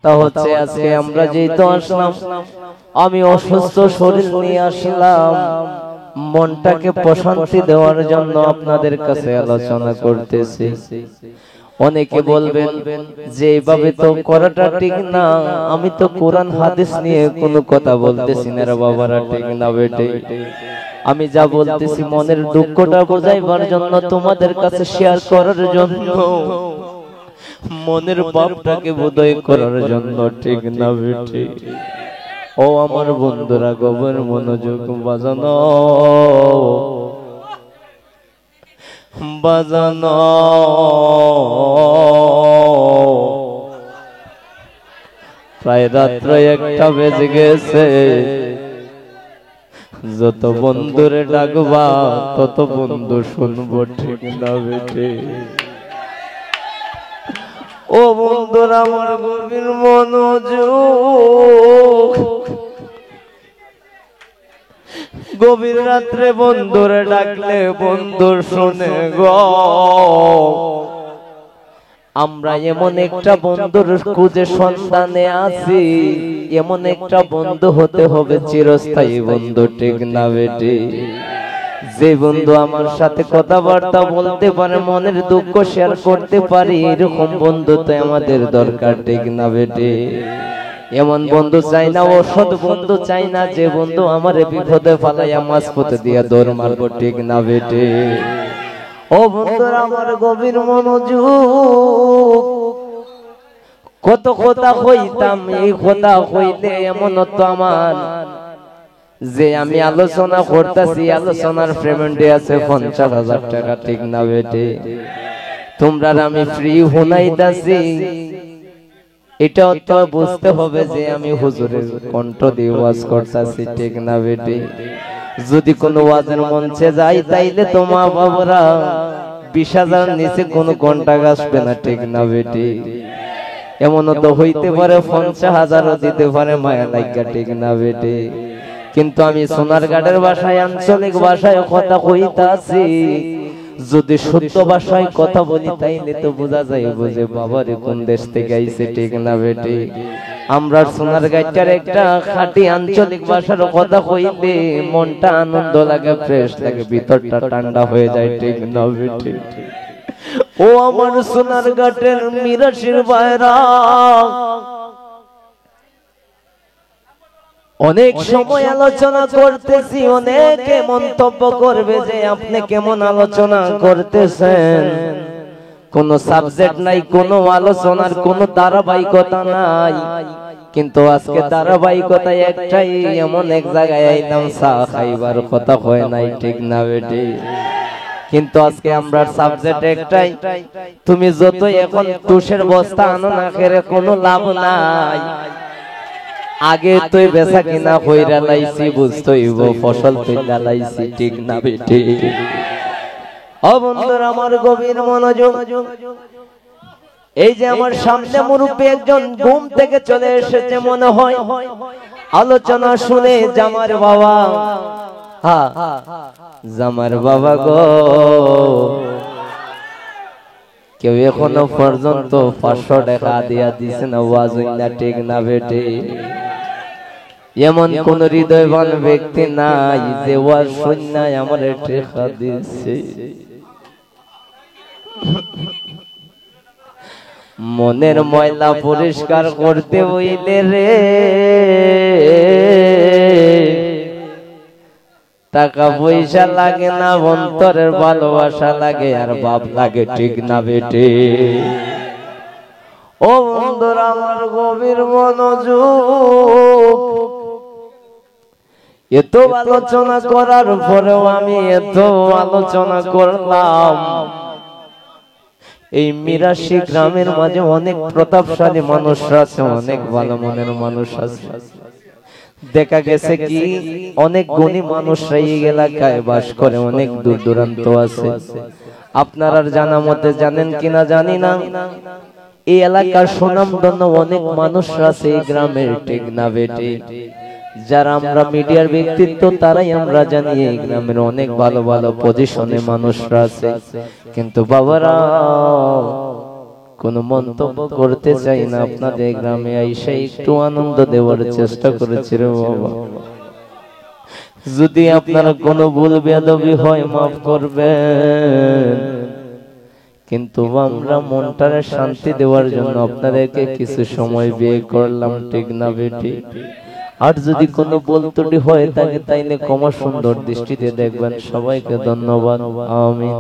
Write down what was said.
কথা হচ্ছে আজকে আমরা যেহেতু আসলাম, আমি অসুস্থ শরীর নিয়ে আসলাম, মনটাকে প্রশান্তি দেওয়ার জন্য আপনাদের কাছে আলোচনা করতেছি। অনেকে বলবেন যে এইভাবে তো করাটা ঠিক না, আমি তো কোরআন হাদিস নিয়ে কোনো কথা বলতেছি না রে বাবারা, ঠিক না বেটে? আমি যা বলতেছি মনের দুঃখটা বোঝাইবার জন্য, তোমাদের কাছে শেয়ার করার জন্য, মনের ভাবটাকে বোধয় করার জন্য, ঠিক না বেটে? ও আমার বন্ধুরা, গভীর মনোযোগ বাজানো বাজানো। প্রায় রাত্র 1টা বেজে গেছে। যত বন্ধুরে ডাকবা তত বন্ধু শুনবো, ঠিক না বেটে? ও বন্ধুরা আমার গভীর মনোযোগ, গভীর রাত্রে বন্ধুরে ডাকলে বন্ধু শুনে গো। আমরা এমন একটা বন্ধুর খুঁজে সন্ধানে আছি, এমন একটা বন্ধু হতে হবে চিরস্থায়ী বন্ধু, ঠিক না বেটে? যে বন্ধু আমার সাথে কথাবার্তা বলতে পারে, মনের দুঃখ শেয়ার করতে পারে, এরকম বন্ধু তো আমাদের দরকার, ঠিক না বেটে? এমন বন্ধু চাই না, অসৎ বন্ধু চাই না, যে বন্ধু আমার বিপদে ফালাইয়া মাঝপথে দিয়া দৌড় মারবো, ঠিক না বেটে? ও বন্ধুরা আমার গভীর মনোযোগ, কত কথা কইতাম, এই কথা কইলে এমন তো আমার যে আমি আলোচনা করতেছি, আলোচনার পেমেন্টে আছে 50,000 টাকা, ঠিক না বেটে? তোমরা আমি ফ্রি হুনাইতাছি, এটাও তো বুঝতে হবে যে আমি হুজুরের কণ্ঠ দিয়ে ওয়াজ করতেছি, ঠিক না বেটে? যদি কোনো ওয়াজের মঞ্চে যাই তাইলে তো মা বাবারা 20,000 নিচে কোনো কন্টাক্ট আসবে না, ঠিক না বেটে? এমনও তো হইতে পারে 50,000ও দিতে পারে মায়া লাগা, ঠিক না বেটে? কিন্তু আমি সোনারগাঁয়ের ভাষায়, আঞ্চলিক ভাষায় কথা কইতাছি। যদি সত্য ভাষায় কথা বলি তাইলে তো বোঝা যাইব যে বাবারে কোন দেশ থেকে আইছে, ঠিক না বেটে? আমরা সোনারগাঁয়ের একটা খাঁটি আঞ্চলিক ভাষার কথা কইলে মনটা আনন্দ লাগে, ফ্রেশ লাগে, ভিতরটা ঠান্ডা হয়ে যায়, ঠিক না বেটে? ও আমার সোনারগাঁয়ের মিরাশির ভাইরা, অনেক সময় আলোচনা করতেছি, অনেকে মন্তব্য করবে যে আপনি কেমন আলোচনা করতেছেন, কোন সাবজেক্ট নাই, কোন আলোচনার কোন ধারাবাহিকতা নাই। কিন্তু আজকে ধারাবাহিকতা একটাই, এমন এক জায়গায় আইলাম চা খাইবার কথা হয় নাই, ঠিক না বেটে? কিন্তু আজকে আমরা সাবজেক্ট একটাই, তুমি যত এখন তুষের বস্তা আনো না খেলে কোনো লাভ নাই। আগে তুই বেচা কিনা কইরা লাইছি, বুঝতইব ফসল তুইলা লাইছি, ঠিক না বেটে? ও বন্ধুরা আমার গভীর মনোযোগ, এই যে আমার সামনে মুরব্বী একজন ঘুম থেকে চলে এসেছে, মনে হয় আলোচনা শুনে জামার বাবা, হ্যাঁ জামার বাবা গো, কেউ এখনো পর্যন্ত 500 টাকা দিয়া দিছে না ওয়াজ হইলা, ঠিক না বেটে? এমন কোন হৃদয়বান ব্যক্তি নাই যে ওয়াজ শুননা আমার টাকা দিছে। মনের ময়লা পরিষ্কার করতে হইলে রে টাকা পয়সা লাগে না, অন্তরের ভালোবাসা লাগে আর বাপ লাগে, ঠিক না বেটে? ও বন্ধুরা আমার গভীর মনোযোগ, এত আলোচনা করার পরেও আমি এত আলোচনা করলাম, এই মিরাশি গ্রামের মাঝে অনেক প্রতাপশালী মানুষ আছে, অনেক ভালো মনের মানুষ আছে। দেখা গেছে কি অনেক গুণী মানুষরা এই এলাকায় বাস করে, অনেক দূর দূরান্ত আছে। আপনারা জানা মতে জানেন কিনা জানি না, এই এলাকার সুনামধন্য অনেক মানুষ আছে এই গ্রামের, ঠিক না বেটে? যারা আমরা মিডিয়ার ব্যক্তিত্ব তারাই আমরা জানি এই গ্রামের অনেক ভালো ভালো পজিশনে মানুষরা আছে। কিন্তু বাবারা কোনো মন্তব্য করতে চাই না, আপনাদের গ্রামে আইসা একটু আনন্দ দেওয়ার চেষ্টা করেছি রে বাবা। যদি আপনার কোনো ভুল বেয়াদবি হয় মাফ করবেন, কিন্তু আমরা মনটারে শান্তি দেওয়ার জন্য আপনাদেরকে কিছু সময় ব্যয় করলাম, ঠিক না বেটি? আর যদি কোনো ভুল ত্রুটি হয় থাকে তাইলে ক্ষমা সুন্দর দৃষ্টিতে দেখবেন। সবাইকে ধন্যবাদ। আমিন।